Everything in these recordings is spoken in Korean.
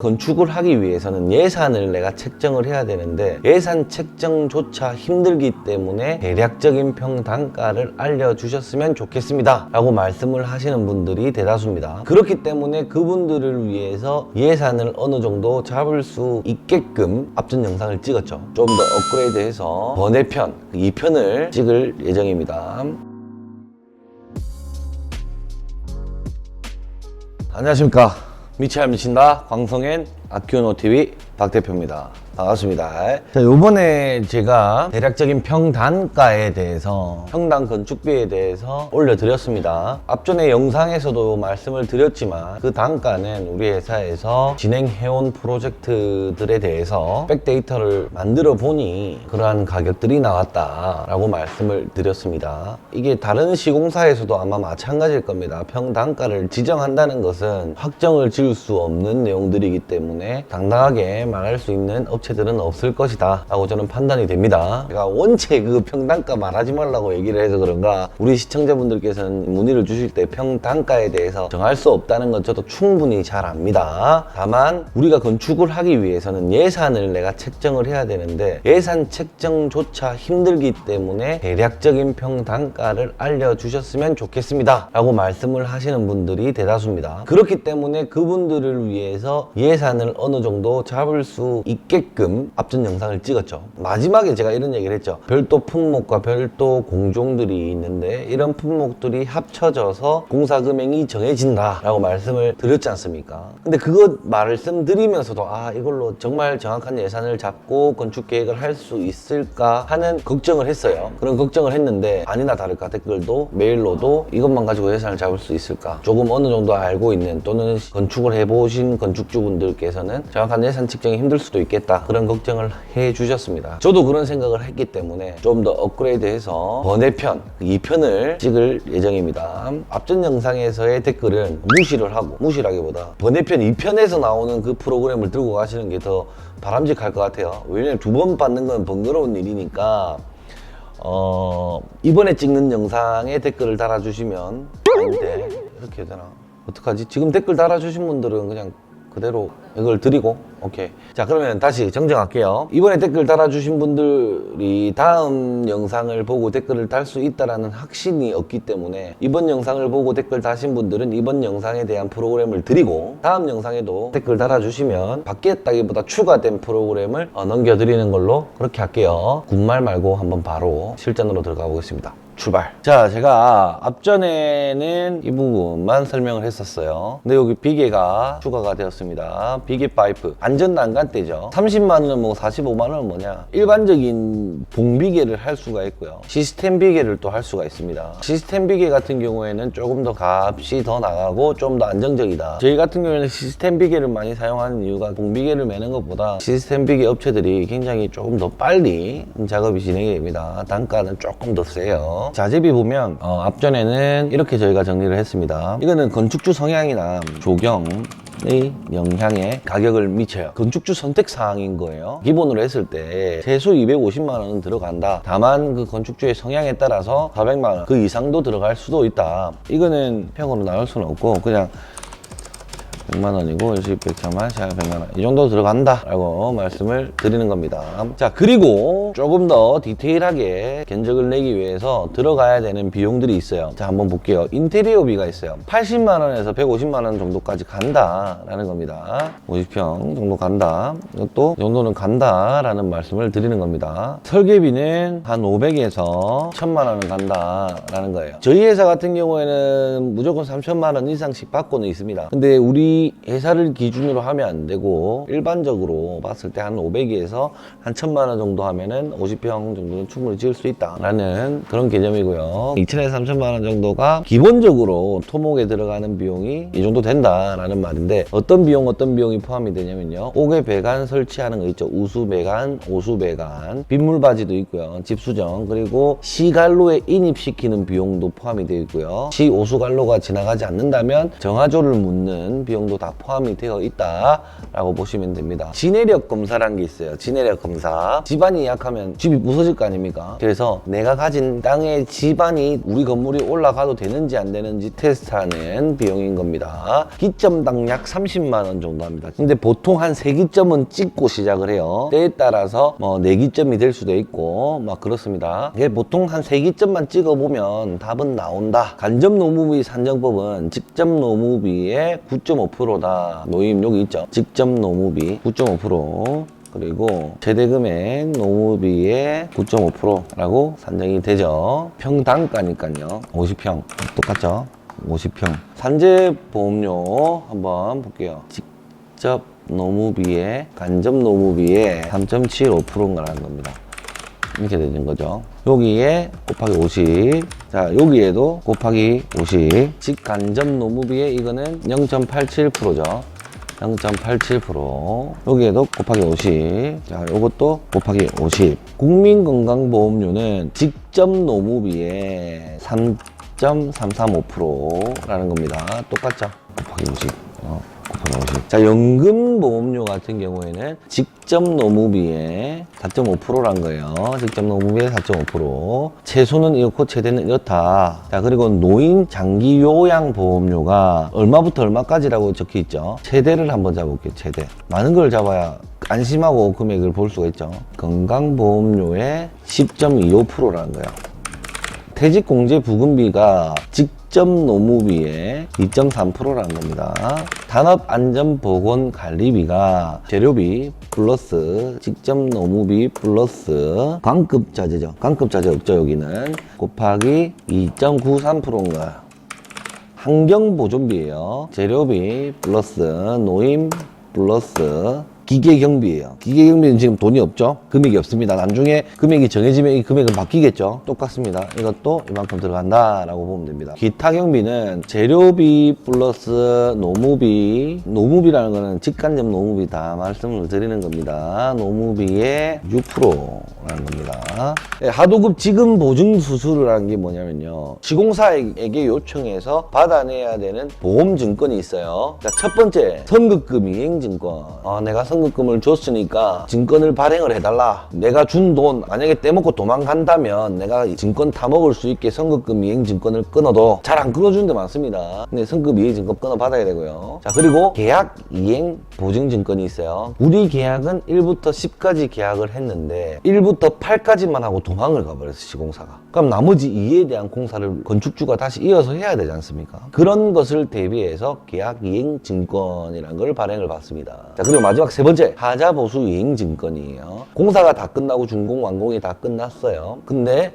건축을 하기 위해서는 예산을 내가 책정을 해야 되는데 예산 책정조차 힘들기 때문에 대략적인 평단가를 알려주셨으면 좋겠습니다 라고 말씀을 하시는 분들이 대다수입니다. 그렇기 때문에 그분들을 위해서 예산을 어느 정도 잡을 수 있게끔 앞전 영상을 찍었죠. 좀 더 업그레이드해서 번외편 2편을 찍을 예정입니다. 안녕하십니까, 미치알 미친다 광성엔 아키오노TV 박 대표입니다. 반갑습니다. 자, 요번에 제가 대략적인 평단가에 대해서, 평당 건축비에 대해서 올려드렸습니다. 앞전에 영상에서도 말씀을 드렸지만 그 단가는 우리 회사에서 진행해온 프로젝트들에 대해서 백데이터를 만들어 보니 그러한 가격들이 나왔다라고 말씀을 드렸습니다. 이게 다른 시공사에서도 아마 마찬가지일 겁니다. 평단가를 지정한다는 것은 확정을 지을 수 없는 내용들이기 때문에 당당하게 말할 수 있는 업체들은 없을 것이다 라고 저는 판단이 됩니다. 제가 원체 그 평단가 말하지 말라고 얘기를 해서 그런가 우리 시청자분들께서는 문의를 주실 때 평단가에 대해서 정할 수 없다는 건 저도 충분히 잘 압니다. 다만 우리가 건축을 하기 위해서는 예산을 내가 책정을 해야 되는데 예산 책정조차 힘들기 때문에 대략적인 평단가를 알려주셨으면 좋겠습니다 라고 말씀을 하시는 분들이 대다수입니다. 그렇기 때문에 그분들을 위해서 예산을 어느 정도 잡을 수 있게끔 앞전 영상을 찍었죠. 마지막에 제가 이런 얘기를 했죠. 별도 품목과 별도 공종들이 있는데 이런 품목들이 합쳐져서 공사 금액이 정해진다 라고 말씀을 드렸지 않습니까? 근데 그거 말씀드리면서도 이걸로 정말 정확한 예산을 잡고 건축 계획을 할 수 있을까 하는 걱정을 했어요. 그런 걱정을 했는데 아니나 다를까 댓글도 메일로도 이것만 가지고 예산을 잡을 수 있을까, 조금 어느 정도 알고 있는 또는 건축을 해보신 건축주분들께서는 정확한 예산 측정이 힘들 수도 있겠다, 그런 걱정을 해 주셨습니다. 저도 그런 생각을 했기 때문에 좀 더 업그레이드해서 번외편 2편을 찍을 예정입니다. 앞전 영상에서의 댓글은 무시를 하고, 무시라기보다 번외편 2편에서 나오는 그 프로그램을 들고 가시는 게 더 바람직할 것 같아요. 왜냐면 두 번 받는 건 번거로운 일이니까 이번에 찍는 영상에 댓글을 달아주시면, 아닌데 이렇게 해야 되나, 어떡하지? 지금 댓글 달아주신 분들은 그냥 그대로 이걸 드리고, 오케이. 자, 그러면 다시 정정할게요. 이번에 댓글 달아주신 분들이 다음 영상을 보고 댓글을 달 수 있다라는 확신이 없기 때문에 이번 영상을 보고 댓글 다신 분들은 이번 영상에 대한 프로그램을 드리고, 다음 영상에도 댓글 달아주시면 바뀌었다기보다 추가된 프로그램을 넘겨드리는 걸로 그렇게 할게요. 군말 말고 한번 바로 실전으로 들어가 보겠습니다. 출발. 자, 제가 앞전에는 이 부분만 설명을 했었어요. 근데 여기 비계가 추가가 되었습니다. 비계 파이프 안전 난간대죠. 30만원은 뭐 45만원은 뭐냐, 일반적인 봉비계를 할 수가 있고요, 시스템 비계를 또 할 수가 있습니다. 시스템 비계 같은 경우에는 조금 더 값이 더 나가고 좀 더 안정적이다. 저희 같은 경우에는 시스템 비계를 많이 사용하는 이유가 봉비계를 매는 것보다 시스템 비계 업체들이 굉장히 조금 더 빨리 작업이 진행이 됩니다. 단가는 조금 더 세요. 자재비 보면 앞전에는 이렇게 저희가 정리를 했습니다. 이거는 건축주 성향이나 조경의 영향에 가격을 미쳐요. 건축주 선택사항인 거예요. 기본으로 했을 때 최소 250만원은 들어간다. 다만 그 건축주의 성향에 따라서 400만원 그 이상도 들어갈 수도 있다. 이거는 평으로 나올 수는 없고 그냥 100만원이고 100천만, 100만원 이 정도 들어간다 라고 말씀을 드리는 겁니다. 자, 그리고 조금 더 디테일하게 견적을 내기 위해서 들어가야 되는 비용들이 있어요. 자, 한번 볼게요. 인테리어비가 있어요. 80만원에서 150만원 정도까지 간다 라는 겁니다. 50평 정도 간다, 이것도 이 정도는 간다 라는 말씀을 드리는 겁니다. 설계비는 한 500에서 1000만원은 간다 라는 거예요. 저희 회사 같은 경우에는 무조건 3000만원 이상씩 받고는 있습니다. 근데 우리 회사를 기준으로 하면 안 되고 일반적으로 봤을 때 한 500에서 한 1000만원 정도 하면은 50평 정도는 충분히 지을 수 있다라는 그런 개념이고요. 2000에서 3000만원 정도가 기본적으로 토목에 들어가는 비용이 이 정도 된다라는 말인데, 어떤 비용이 포함이 되냐면요, 옥외 배관 설치하는 거 있죠. 우수 배관, 오수 배관, 빗물바지도 있고요, 집수정, 그리고 시갈로에 인입시키는 비용도 포함이 되어 있고요, 시 오수갈로가 지나가지 않는다면 정화조를 묻는 비용 정도 다 포함이 되어 있다라고 보시면 됩니다. 지내력 검사라는 게 있어요. 지내력 검사. 집안이 약하면 집이 부서질 거 아닙니까? 그래서 내가 가진 땅의 집안이 우리 건물이 올라가도 되는지 안 되는지 테스트하는 비용인 겁니다. 기점당 약 30만 원 정도 합니다. 근데 보통 한 3기점은 찍고 시작을 해요. 때에 따라서 뭐 4기점이 될 수도 있고 막 그렇습니다. 이게 보통 한 3기점만 찍어보면 답은 나온다. 간접노무비 산정법은 직접노무비의 9.5%다. 노임 여기 있죠. 직접노무비 9.5%. 그리고 최대금액 노무비의 9.5%라고 산정이 되죠. 평당가니까요. 50평 똑같죠. 50평. 산재보험료 한번 볼게요. 직접 노무비의 간접 노무비의 3.75%인가라는 겁니다. 이렇게 되는 거죠. 여기에 곱하기 50. 자, 여기에도 곱하기 50. 직간접 노무비의 이거는 0.87%죠. 0.87%. 여기에도 곱하기 50. 자, 요것도 곱하기 50. 국민건강보험료는 직접 노무비의 3.335%라는 겁니다. 똑같죠? 곱하기 50. 곱하기 50. 자, 연금보험료 같은 경우에는 직접 노무비의 4.5%란 거예요. 직접 노무비의 4.5%. 최소는 이렇고 최대는 이렇다. 자, 그리고 노인 장기 요양 보험료가 얼마부터 얼마까지라고 적혀 있죠. 최대를 한번 잡아볼게요. 최대. 많은 걸 잡아야 안심하고 금액을 볼 수가 있죠. 건강보험료의 10.25%라는 거예요. 퇴직공제부금비가 직접 노무비의 2.3%라는 겁니다. 산업안전보건관리비가 재료비 플러스 직접 노무비 플러스 관급자재죠. 관급자재 없죠, 여기는. 곱하기 2.93%인 거예요. 환경보존비예요. 재료비 플러스 노임 플러스 기계경비예요. 기계경비는 지금 돈이 없죠? 금액이 없습니다. 나중에 금액이 정해지면 이 금액은 바뀌겠죠? 똑같습니다. 이것도 이만큼 들어간다라고 보면 됩니다. 기타 경비는 재료비 플러스 노무비. 노무비라는 거는 직간접 노무비 다 말씀을 드리는 겁니다. 노무비의 6%라는 겁니다. 하도급 지급 보증 수수료라는 게 뭐냐면요. 시공사에게 요청해서 받아내야 되는 보험 증권이 있어요. 자, 첫 번째, 선급금 이행증권. 내가 선급금을 줬으니까 증권을 발행을 해달라. 내가 준 돈 만약에 떼먹고 도망간다면 내가 증권 타먹을 수 있게 선급금 이행증권을 끊어도 잘 안 끊어주는 데 많습니다. 근데 선급 이행증권 끊어 받아야 되고요. 자, 그리고 계약 이행 보증증권이 있어요. 우리 계약은 1부터 10까지 계약을 했는데 1부터 8까지만 하고 도망을 가버렸어, 시공사가. 그럼 나머지 2에 대한 공사를 건축주가 다시 이어서 해야 되지 않습니까? 그런 것을 대비해서 계약 이행 증권이라는 걸 발행을 받습니다. 자, 그리고 마지막 세 번째, 하자보수 이행 증권이에요. 공사가 다 끝나고 준공 완공이 다 끝났어요. 근데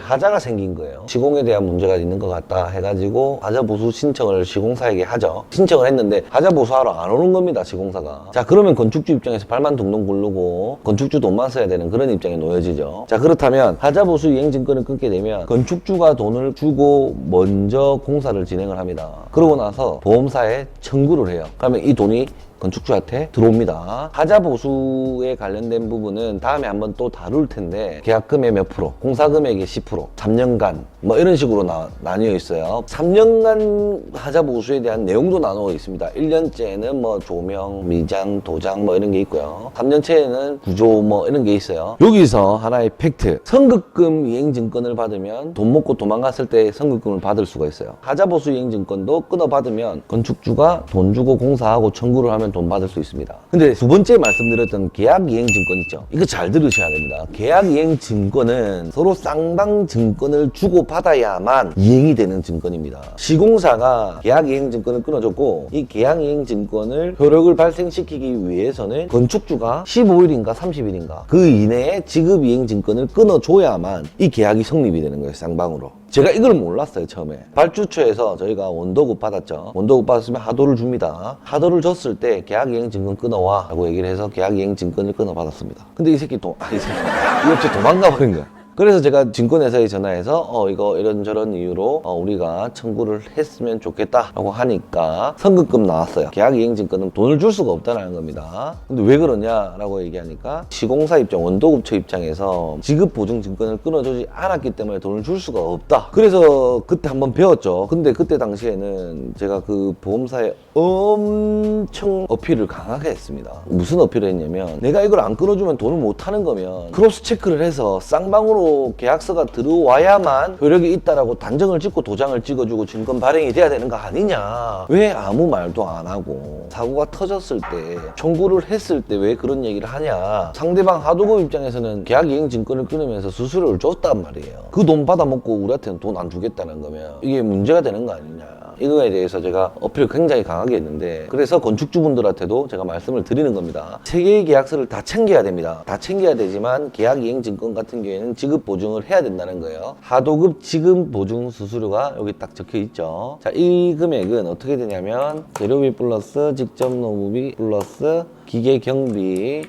하자가 생긴 거예요. 시공에 대한 문제가 있는 것 같다 해가지고 하자보수 신청을 시공사에게 하죠. 신청을 했는데 하자보수하러 안 오는 겁니다, 시공사가. 자, 그러면 건축주 입장에서 발만 둥둥 굴르고 건축주 돈만 써야 되는 그런 입장에 놓여지죠. 자, 그렇다면 하자보수 이행 증권을 끊게 되면 건축주가 돈을 주고 먼저 공사를 진행을 합니다. 그러고 나서 보험사에 청구를 해요. 그러면 이 돈이 건축주한테 들어옵니다. 하자보수에 관련된 부분은 다음에 한번 또 다룰 텐데 계약금의 몇 프로, 공사금액의 10%, 3년간 뭐 이런 식으로 나뉘어 있어요. 3년간 하자보수에 대한 내용도 나누어 있습니다. 1년째는 뭐 조명, 미장, 도장 뭐 이런 게 있고요. 3년째에는 구조 뭐 이런 게 있어요. 여기서 하나의 팩트. 선급금 이행증권을 받으면 돈 먹고 도망갔을 때 선급금을 받을 수가 있어요. 하자보수 이행증권도 끊어받으면 건축주가 돈 주고 공사하고 청구를 하면 돈 받을 수 있습니다. 근데 두 번째 말씀드렸던 계약이행증권 있죠? 이거 잘 들으셔야 됩니다. 계약이행증권은 서로 쌍방 증권을 주고받아야만 이행이 되는 증권입니다. 시공사가 계약이행증권을 끊어줬고 이 계약이행증권을 효력을 발생시키기 위해서는 건축주가 15일인가 30일인가 그 이내에 지급이행증권을 끊어줘야만 이 계약이 성립이 되는 거예요, 쌍방으로. 제가 이걸 몰랐어요, 처음에. 발주처에서 저희가 원도급 받았죠. 원도급 받았으면 하도를 줍니다. 하도를 줬을 때 계약이행증권 끊어와 라고 얘기를 해서 계약이행증권을 끊어받았습니다. 근데 이 새끼 이 업체 도망가 버린 거야. 그래서 제가 증권회사에 전화해서 이거 이런저런 이유로 우리가 청구를 했으면 좋겠다라고 하니까 선급금 나왔어요. 계약이행증권은 돈을 줄 수가 없다는 겁니다. 근데 왜 그러냐라고 얘기하니까 시공사 입장, 원도급처 입장에서 지급보증증권을 끊어주지 않았기 때문에 돈을 줄 수가 없다. 그래서 그때 한번 배웠죠. 근데 그때 당시에는 제가 그 보험사에 엄청 어필을 강하게 했습니다. 무슨 어필을 했냐면 내가 이걸 안 끊어주면 돈을 못 하는 거면 크로스 체크를 해서 쌍방으로 계약서가 들어와야만 효력이 있다라고 단정을 짓고 도장을 찍어주고 증권 발행이 돼야 되는 거 아니냐. 왜 아무 말도 안 하고 사고가 터졌을 때 청구를 했을 때 왜 그런 얘기를 하냐. 상대방 하도급 입장에서는 계약이행증권을 끊으면서 수수료를 줬단 말이에요. 그 돈 받아먹고 우리한테는 돈 안 주겠다는 거면 이게 문제가 되는 거 아니냐. 이거에 대해서 제가 어필을 굉장히 강하게 했는데, 그래서 건축주분들한테도 제가 말씀을 드리는 겁니다. 3개의 계약서를 다 챙겨야 됩니다. 다 챙겨야 되지만 계약이행증권 같은 경우에는 지급보증을 해야 된다는 거예요. 하도급 지급보증 수수료가 여기 딱 적혀 있죠. 자, 이 금액은 어떻게 되냐면 재료비 플러스 직접노무비 플러스 기계경비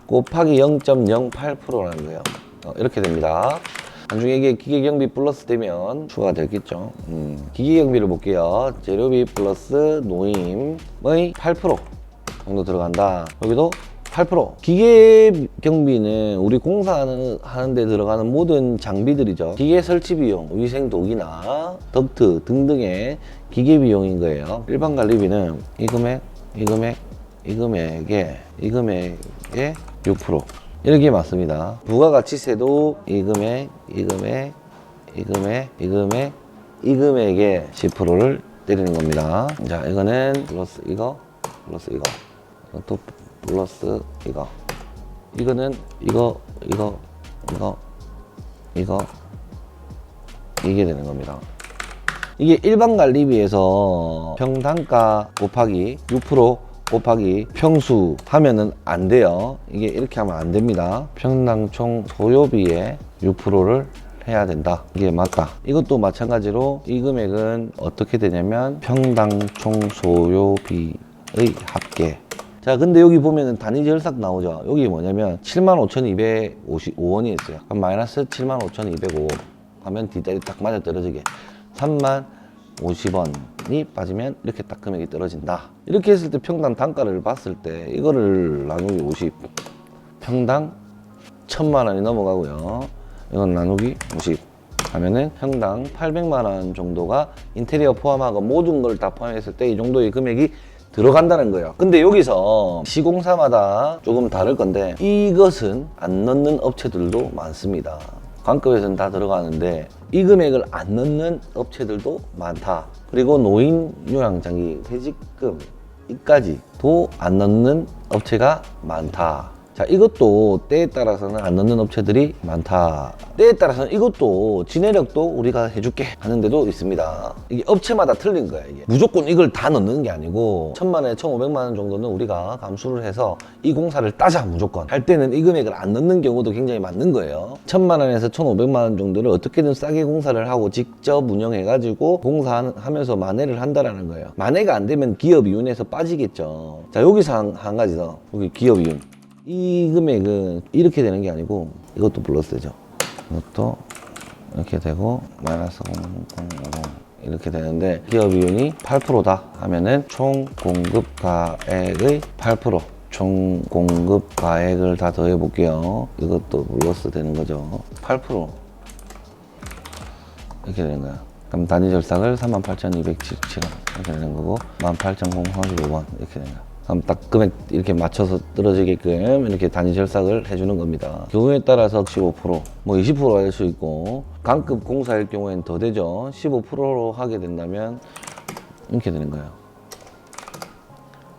곱하기 0.08%라는 거예요. 이렇게 됩니다. 나중에 이게 기계경비 플러스 되면 추가되겠죠. 기계경비를 볼게요. 재료비 플러스 노임의 8% 정도 들어간다. 여기도 8%. 기계경비는 우리 공사하는 데 들어가는 모든 장비들이죠. 기계 설치 비용, 위생 도기나 덕트 등등의 기계 비용인 거예요. 일반 관리비는 이 금액, 이 금액, 이 금액에 6%. 이렇게 맞습니다. 부가가치세도 이 금액, 이 금액, 이 금액, 이 금액, 이 금액에 10%를 때리는 겁니다. 자, 이거는 플러스 이거, 플러스 이거, 또 플러스 이거, 이거는 이거, 이게 되는 겁니다. 이게 일반 관리비에서 평단가 곱하기 6% 곱하기 평수 하면은 안 돼요. 이게 이렇게 하면 안 됩니다. 평당 총 소요비의 6%를 해야 된다. 이게 맞다. 이것도 마찬가지로 이 금액은 어떻게 되냐면 평당 총 소요비의 합계. 자, 근데 여기 보면은 단위 절삭 나오죠. 여기 뭐냐면 75,255원이 있어요. 그럼 마이너스 75,205 하면 뒷다리 딱 맞아 떨어지게 30,050원이 빠지면 이렇게 딱 금액이 떨어진다. 이렇게 했을 때 평당 단가를 봤을 때 이거를 나누기 50, 평당 1,000만 원이 넘어가고요. 이건 나누기 50 하면은 평당 800만 원 정도가 인테리어 포함하고 모든 걸 다 포함했을 때 이 정도의 금액이 들어간다는 거예요. 근데 여기서 시공사마다 조금 다를 건데 이것은 안 넣는 업체들도 많습니다. 관급에서는 다 들어가는데 이 금액을 안 넣는 업체들도 많다. 그리고 노인 요양장기 퇴직금 이까지도 안 넣는 업체가 많다. 자, 이것도 때에 따라서는 안 넣는 업체들이 많다. 때에 따라서는 이것도 진해력도 우리가 해줄게 하는 데도 있습니다. 이게 업체마다 틀린 거야. 이게 무조건 이걸 다 넣는 게 아니고 1,000만 원에 1,500만 원 정도는 우리가 감수를 해서 이 공사를 따자 무조건 할 때는 이 금액을 안 넣는 경우도 굉장히 많은 거예요. 1,000만 원에서 1,500만 원 정도를 어떻게든 싸게 공사를 하고 직접 운영해 가지고 공사하면서 만회를 한다라는 거예요. 만회가 안 되면 기업이윤에서 빠지겠죠. 자, 여기서 한 가지 더. 여기 기업이윤. 이 금액은 이렇게 되는 게 아니고 이것도 플러스 되죠. 이것도 이렇게 되고 마이너스 0.050 이렇게 되는데 기업이윤이 8%다 하면은 총 공급가액의 8%, 총 공급가액을 다 더해 볼게요. 이것도 플러스 되는 거죠. 8% 이렇게 되는 거야. 그럼 단위 절삭을 38,277원 이렇게 되는 거고 18,035원 이렇게 되는 거야. 그럼 딱 금액 이렇게 맞춰서 떨어지게끔 이렇게 단위 절삭을 해주는 겁니다. 경우에 따라서 15%, 뭐 20% 할 수 있고 강급 공사일 경우에는 더 되죠. 15%로 하게 된다면 이렇게 되는 거예요.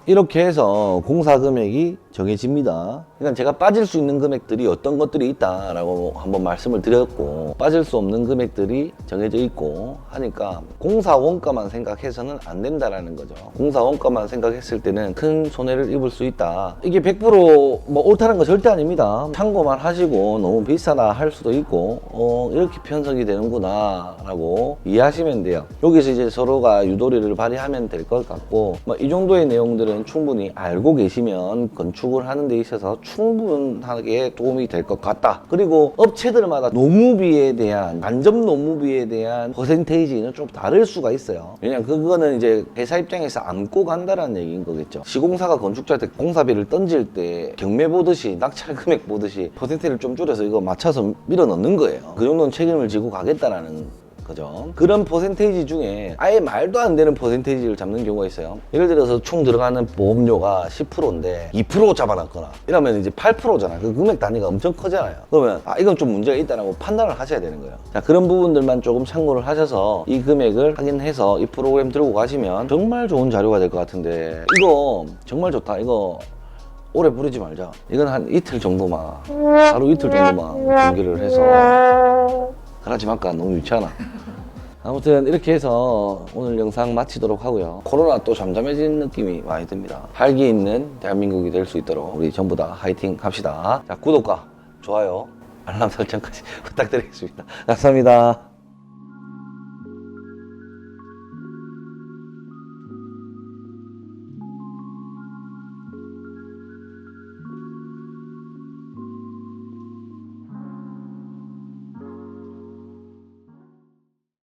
이렇게 해서 공사 금액이 정해집니다. 그러니까 제가 빠질 수 있는 금액들이 어떤 것들이 있다라고 한번 말씀을 드렸고 빠질 수 없는 금액들이 정해져 있고 하니까 공사 원가만 생각해서는 안 된다라는 거죠. 공사 원가만 생각했을 때는 큰 손해를 입을 수 있다. 이게 100%뭐 옳다는 거 절대 아닙니다. 참고만 하시고 너무 비싸다 할 수도 있고 이렇게 편성이 되는구나 라고 이해하시면 돼요. 여기서 이제 서로가 유도리를 발휘하면 될 것 같고 이 정도의 내용들은 충분히 알고 계시면 건축 건축을 하는 데 있어서 충분하게 도움이 될 것 같다. 그리고 업체들마다 노무비에 대한 간접 노무비에 대한 퍼센테이지는 좀 다를 수가 있어요. 왜냐면 그거는 이제 회사 입장에서 안고 간다라는 얘기인 거겠죠. 시공사가 건축자한테 공사비를 던질 때 경매 보듯이 낙찰 금액 보듯이 퍼센테이지를 좀 줄여서 이거 맞춰서 밀어 넣는 거예요. 그 정도는 책임을 지고 가겠다라는 그죠? 그런 퍼센테이지 중에 아예 말도 안 되는 퍼센테이지를 잡는 경우가 있어요. 예를 들어서 총 들어가는 보험료가 10%인데 2% 잡아놨거나 이러면 이제 8%잖아. 그 금액 단위가 엄청 커잖아요. 그러면 이건 좀 문제가 있다라고 판단을 하셔야 되는 거예요. 자, 그런 부분들만 조금 참고를 하셔서 이 금액을 확인해서 이 프로그램 들고 가시면 정말 좋은 자료가 될 것 같은데, 이거 정말 좋다. 이거 오래 부르지 말자. 이건 한 이틀 정도만, 하루 이틀 정도만 준비를 해서 그러지 말까? 너무 유치하나? 아무튼 이렇게 해서 오늘 영상 마치도록 하고요. 코로나 또 잠잠해진 느낌이 많이 듭니다. 활기 있는 대한민국이 될 수 있도록 우리 전부 다 화이팅 합시다. 자, 구독과 좋아요, 알람 설정까지 부탁드리겠습니다. 감사합니다.